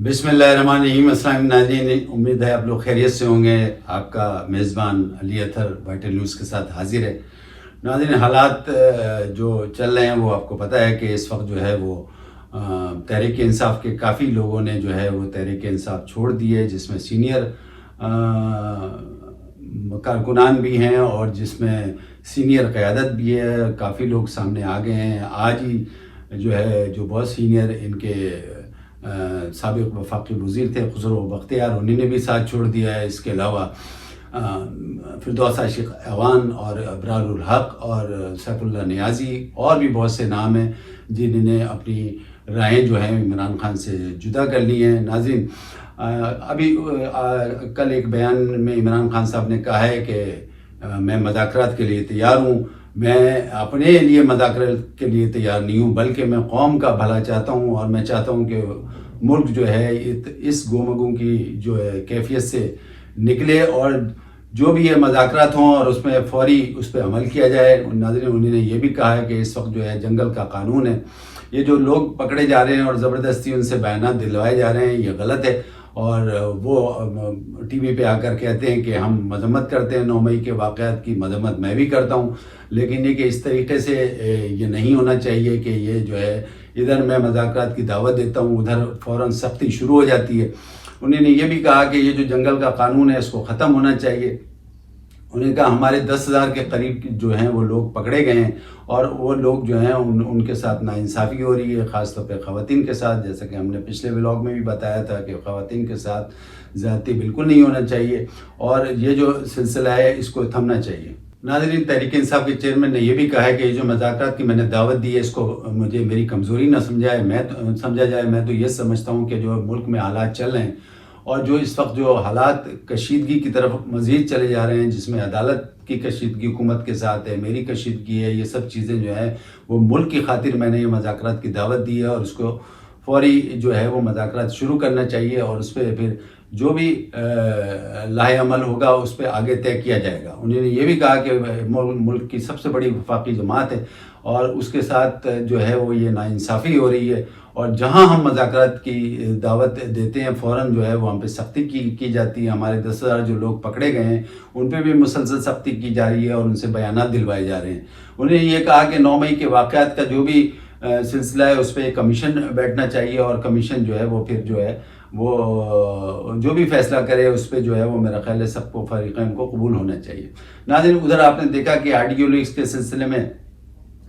بسم اللہ الرحمن الرحیم۔ السلام ناظرین، امید ہے آپ لوگ خیریت سے ہوں گے۔ آپ کا میزبان علی اطہر وائٹل نیوز کے ساتھ حاضر ہے۔ ناظرین، حالات جو چل رہے ہیں وہ آپ کو پتہ ہے کہ اس وقت جو ہے وہ تحریک انصاف کے کافی لوگوں نے جو ہے وہ تحریک انصاف چھوڑ دی ہے، جس میں سینئر کارکنان بھی ہیں اور جس میں سینئر قیادت بھی ہے۔ کافی لوگ سامنے آ گئے ہیں۔ آج ہی جو ہے جو بہت سینئر ان کے سابق وفاقی وزیر تھے خسرو بختیار، انہوں نے بھی ساتھ چھوڑ دیا ہے۔ اس کے علاوہ فردوس عاشق اعوان اور ابرار الحق اور سیف اللہ نیازی اور بھی بہت سے نام ہیں جنہوں نے اپنی رائیں جو ہیں عمران خان سے جدا کر لی ہیں۔ ناظرین، ابھی کل ایک بیان میں عمران خان صاحب نے کہا ہے کہ میں مذاکرات کے لیے تیار ہوں۔ میں اپنے لیے مذاکرات کے لیے تیار نہیں ہوں، بلکہ میں قوم کا بھلا چاہتا ہوں اور میں چاہتا ہوں کہ ملک جو ہے اس گومگوں کی جو ہے کیفیت سے نکلے اور جو بھی یہ مذاکرات ہوں اور اس میں فوری اس پہ عمل کیا جائے۔ ناظرین، انہوں نے یہ بھی کہا ہے کہ اس وقت جو ہے جنگل کا قانون ہے، یہ جو لوگ پکڑے جا رہے ہیں اور زبردستی ان سے بیانات دلوائے جا رہے ہیں، یہ غلط ہے۔ اور وہ ٹی وی پہ آ کر کہتے ہیں کہ ہم مذمت کرتے ہیں 9 مئی کے واقعات کی، مذمت میں بھی کرتا ہوں، لیکن یہ کہ اس طریقے سے یہ نہیں ہونا چاہیے کہ یہ جو ہے ادھر میں مذاکرات کی دعوت دیتا ہوں، ادھر فوراً سختی شروع ہو جاتی ہے۔ انہوں نے یہ بھی کہا کہ یہ جو جنگل کا قانون ہے اس کو ختم ہونا چاہیے۔ انہوں نے کہا ہمارے 10,000 کے قریب جو ہیں وہ لوگ پکڑے گئے ہیں اور وہ لوگ جو ہیں ان کے ساتھ ناانصافی ہو رہی ہے، خاص طور پہ خواتین کے ساتھ، جیسا کہ ہم نے پچھلے ولاگ میں بھی بتایا تھا کہ خواتین کے ساتھ زیادتی بالکل نہیں ہونا چاہیے اور یہ جو سلسلہ ہے اس کو تھمنا چاہیے۔ ناظرین، تحریک انصاف کے چیئرمین نے یہ بھی کہا ہے کہ یہ جو مذاکرات کی میں نے دعوت دی ہے اس کو مجھے میری کمزوری نہ سمجھا جائے۔ میں تو یہ سمجھتا ہوں کہ جو ملک میں حالات چل رہے ہیں اور جو اس وقت جو حالات کشیدگی کی طرف مزید چلے جا رہے ہیں، جس میں عدالت کی کشیدگی حکومت کے ساتھ ہے، میری کشیدگی ہے، یہ سب چیزیں جو ہیں وہ ملک کی خاطر میں نے یہ مذاکرات کی دعوت دی ہے اور اس کو فوری جو ہے وہ مذاکرات شروع کرنا چاہیے اور اس پہ پھر جو بھی لاہ عمل ہوگا اس پہ آگے طے کیا جائے گا۔ انہوں نے یہ بھی کہا کہ ملک کی سب سے بڑی وفاقی جماعت ہے اور اس کے ساتھ جو ہے وہ یہ ناانصافی ہو رہی ہے اور جہاں ہم مذاکرات کی دعوت دیتے ہیں فوراً جو ہے وہ ہم پہ سختی کی جاتی ہے۔ ہمارے 10,000 جو لوگ پکڑے گئے ہیں ان پہ بھی مسلسل سختی کی جا رہی ہے اور ان سے بیانات دلوائے جا رہے ہیں۔ انہوں نے یہ کہا کہ 9 مئی کے واقعات کا جو بھی سلسلہ ہے اس پہ ایک کمیشن بیٹھنا چاہیے اور کمیشن جو ہے وہ پھر جو ہے وہ جو بھی فیصلہ کرے اس پہ جو ہے وہ میرا خیال ہے سب کو فریقین کو قبول ہونا چاہیے۔ ناظرین، ادھر آپ نے دیکھا کہ آرڈیو لیکس کے سلسلے میں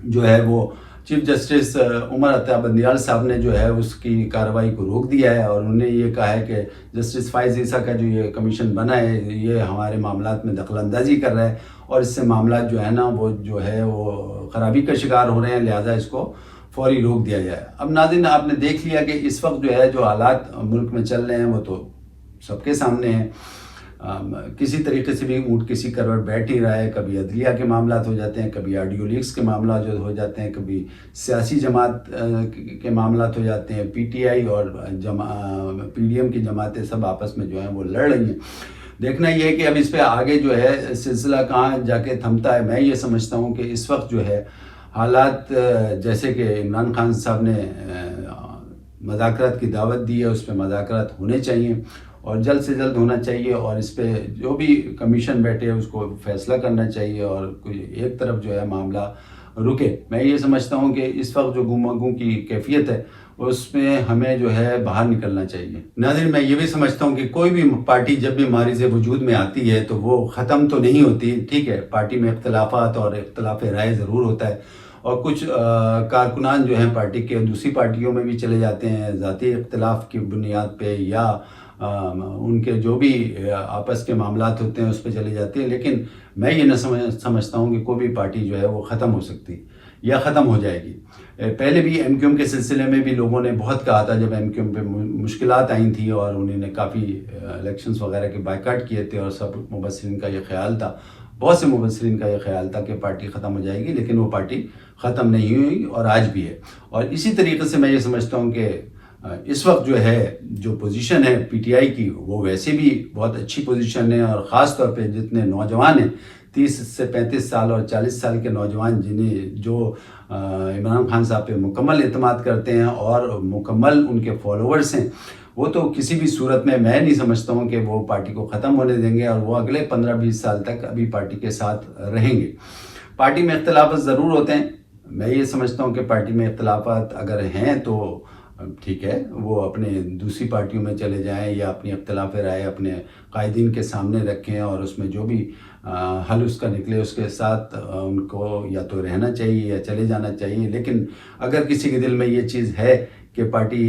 جو ہے وہ چیف جسٹس عمر عطیہ بندیال صاحب نے جو ہے اس کی کارروائی کو روک دیا ہے اور انہوں نے یہ کہا ہے کہ جسٹس فائز عیسیٰ کا جو یہ کمیشن بنا ہے یہ ہمارے معاملات میں دخل اندازی کر رہا ہے اور اس سے معاملات جو ہے نا وہ جو ہے وہ خرابی کا شکار ہو رہے ہیں، لہٰذا اس کو فوری روک دیا جائے۔ اب ناظرین، آپ نے دیکھ لیا کہ اس وقت جو ہے جو حالات ملک میں چل رہے ہیں وہ تو سب کے سامنے ہیں۔ کسی طریقے سے بھی اونٹ کسی کروٹ بیٹھ ہی رہا ہے، کبھی عدلیہ کے معاملات ہو جاتے ہیں، کبھی آرڈیو لیکس کے معاملات جو ہو جاتے ہیں، کبھی سیاسی جماعت کے معاملات ہو جاتے ہیں، پی ٹی آئی اور پی ڈی ایم کی جماعتیں سب آپس میں جو ہیں وہ لڑ رہی ہیں۔ دیکھنا یہ ہے کہ اب اس پہ آگے جو ہے سلسلہ کہاں جا کے تھمتا ہے۔ میں یہ سمجھتا ہوں کہ اس وقت جو ہے حالات جیسے کہ عمران خان صاحب نے مذاکرات کی دعوت دی ہے اس پہ مذاکرات ہونے چاہیے اور جلد سے جلد ہونا چاہیے اور اس پہ جو بھی کمیشن بیٹھے اس کو فیصلہ کرنا چاہیے اور کوئی ایک طرف جو ہے معاملہ رکے۔ میں یہ سمجھتا ہوں کہ اس وقت جو گفتگو کی کیفیت ہے اس میں ہمیں جو ہے باہر نکلنا چاہیے۔ ناظرین، میں یہ بھی سمجھتا ہوں کہ کوئی بھی پارٹی جب بھی معرض وجود میں آتی ہے تو وہ ختم تو نہیں ہوتی، ٹھیک ہے، پارٹی میں اختلافات اور اختلاف رائے ضرور ہوتا ہے اور کچھ کارکنان جو ہیں پارٹی کے دوسری پارٹیوں میں بھی چلے جاتے ہیں ذاتی اختلاف کی بنیاد پہ یا ان کے جو بھی آپس کے معاملات ہوتے ہیں اس پہ چلے جاتے ہیں، لیکن میں یہ نہ سمجھتا ہوں کہ کوئی بھی پارٹی جو ہے وہ ختم ہو سکتی یا ختم ہو جائے گی۔ پہلے بھی ایم کیو ایم کے سلسلے میں بھی لوگوں نے بہت کہا تھا جب ایم کیو ایم پہ مشکلات آئی تھیں اور انہوں نے کافی الیکشنز وغیرہ کے بائیکاٹ کیے تھے اور سب مبصرین کا یہ خیال تھا، بہت سے مبصرین کا یہ خیال تھا کہ پارٹی ختم ہو جائے گی، لیکن وہ پارٹی ختم نہیں ہوئی اور آج بھی ہے۔ اور اسی طریقے سے میں یہ سمجھتا ہوں کہ اس وقت جو ہے جو پوزیشن ہے پی ٹی آئی کی وہ ویسے بھی بہت اچھی پوزیشن ہے اور خاص طور پہ جتنے نوجوان ہیں 30 سے 35 سال اور 40 سال کے نوجوان جو عمران خان صاحب پہ مکمل اعتماد کرتے ہیں اور مکمل ان کے فالوورز ہیں، وہ تو کسی بھی صورت میں نہیں سمجھتا ہوں کہ وہ پارٹی کو ختم ہونے دیں گے، اور وہ اگلے 15-20 سال تک ابھی پارٹی کے ساتھ رہیں گے۔ پارٹی میں اختلافات ضرور ہوتے ہیں، میں یہ سمجھتا ہوں کہ پارٹی میں اختلافات اگر ہیں تو ٹھیک ہے، وہ اپنے دوسری پارٹیوں میں چلے جائیں یا اپنی اختلاف رائے اپنے قائدین کے سامنے رکھیں، اور اس میں جو بھی حل اس کا نکلے اس کے ساتھ ان کو یا تو رہنا چاہیے یا چلے جانا چاہیے۔ لیکن اگر کسی کے دل میں یہ چیز ہے کہ پارٹی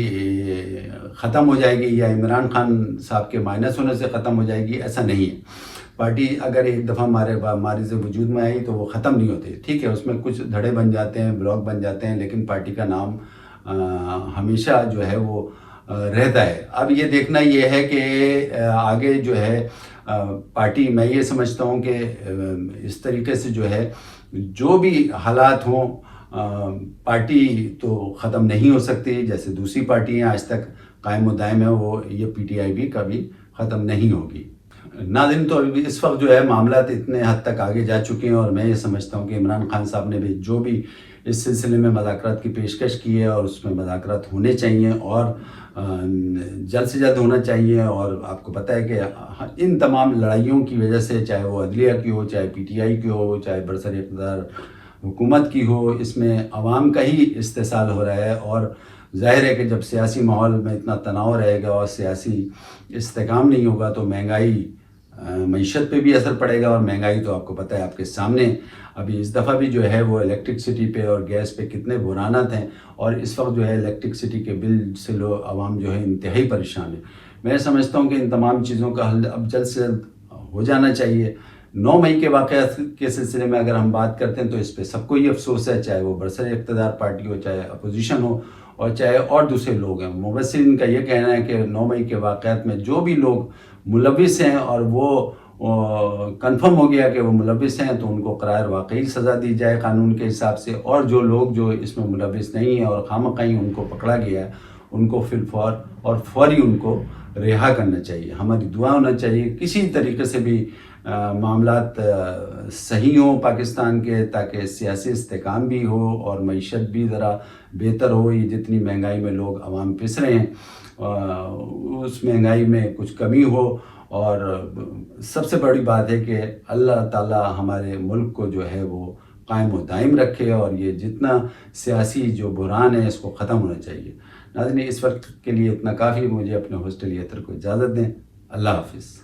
ختم ہو جائے گی یا عمران خان صاحب کے مائنس ہونے سے ختم ہو جائے گی، ایسا نہیں ہے۔ پارٹی اگر ایک دفعہ ہمارے سے وجود میں آئی تو وہ ختم نہیں ہوتی، ٹھیک ہے، اس میں کچھ دھڑے بن جاتے ہیں، بلاک بن جاتے ہیں، لیکن پارٹی کا نام ہمیشہ جو ہے وہ رہتا ہے۔ اب یہ دیکھنا یہ ہے کہ آگے جو ہے پارٹی، میں یہ سمجھتا ہوں کہ اس طریقے سے جو ہے جو بھی حالات ہوں، پارٹی تو ختم نہیں ہو سکتی، جیسے دوسری پارٹیاں آج تک قائم و دائم ہے، وہ یہ پی ٹی آئی بھی کبھی ختم نہیں ہوگی۔ ناظرین، تو اس وقت جو ہے معاملات اتنے حد تک آگے جا چکے ہیں، اور میں یہ سمجھتا ہوں کہ عمران خان صاحب نے بھی جو بھی اس سلسلے میں مذاکرات کی پیشکش کی ہے، اور اس میں مذاکرات ہونے چاہیے اور جلد سے جلد ہونا چاہیے۔ اور آپ کو پتہ ہے کہ ان تمام لڑائیوں کی وجہ سے، چاہے وہ عدلیہ کی ہو، چاہے پی ٹی آئی کی ہو، چاہے برسر اقتدار حکومت کی ہو، اس میں عوام کا ہی استحصال ہو رہا ہے۔ اور ظاہر ہے کہ جب سیاسی ماحول میں اتنا تناؤ رہے گا اور سیاسی استحکام نہیں ہوگا تو مہنگائی، معیشت پہ بھی اثر پڑے گا، اور مہنگائی تو آپ کو پتہ ہے، آپ کے سامنے ابھی اس دفعہ بھی جو ہے وہ الیکٹرکسٹی پہ اور گیس پہ کتنے بحرانات ہیں، اور اس وقت جو ہے الیکٹرکسٹی کے بل سے عوام جو ہے انتہائی پریشان ہے۔ میں سمجھتا ہوں کہ ان تمام چیزوں کا حل اب جلد سے جلد ہو جانا چاہیے۔ 9 مئی کے واقعات کے سلسلے میں اگر ہم بات کرتے ہیں تو اس پہ سب کو یہ افسوس ہے، چاہے وہ برسر اقتدار پارٹی ہو، چاہے اپوزیشن ہو، اور چاہے اور دوسرے لوگ ہیں۔ مبصرین کا یہ کہنا ہے کہ 9 مئی کے واقعات میں جو بھی لوگ ملوث ہیں اور وہ کنفرم ہو گیا کہ وہ ملوث ہیں، تو ان کو قرار واقعی سزا دی جائے قانون کے حساب سے، اور جو لوگ جو اس میں ملوث نہیں ہیں اور خواہ ان کو پکڑا گیا ہے، ان کو فی الفور اور فوری ان کو رہا کرنا چاہیے۔ ہماری دعا ہونا چاہیے کسی طریقے سے بھی معاملات صحیح ہوں پاکستان کے، تاکہ سیاسی استحکام بھی ہو اور معیشت بھی ذرا بہتر ہو۔ یہ جتنی مہنگائی میں لوگ عوام پس رہے ہیں، اس مہنگائی میں کچھ کمی ہو، اور سب سے بڑی بات ہے کہ اللہ تعالی ہمارے ملک کو جو ہے وہ قائم و دائم رکھے، اور یہ جتنا سیاسی جو بحران ہے اس کو ختم ہونا چاہیے۔ ناظرین، اس وقت کے لیے اتنا کافی، مجھے اپنے ہوسٹ ایلیتر کو اجازت دیں۔ اللہ حافظ۔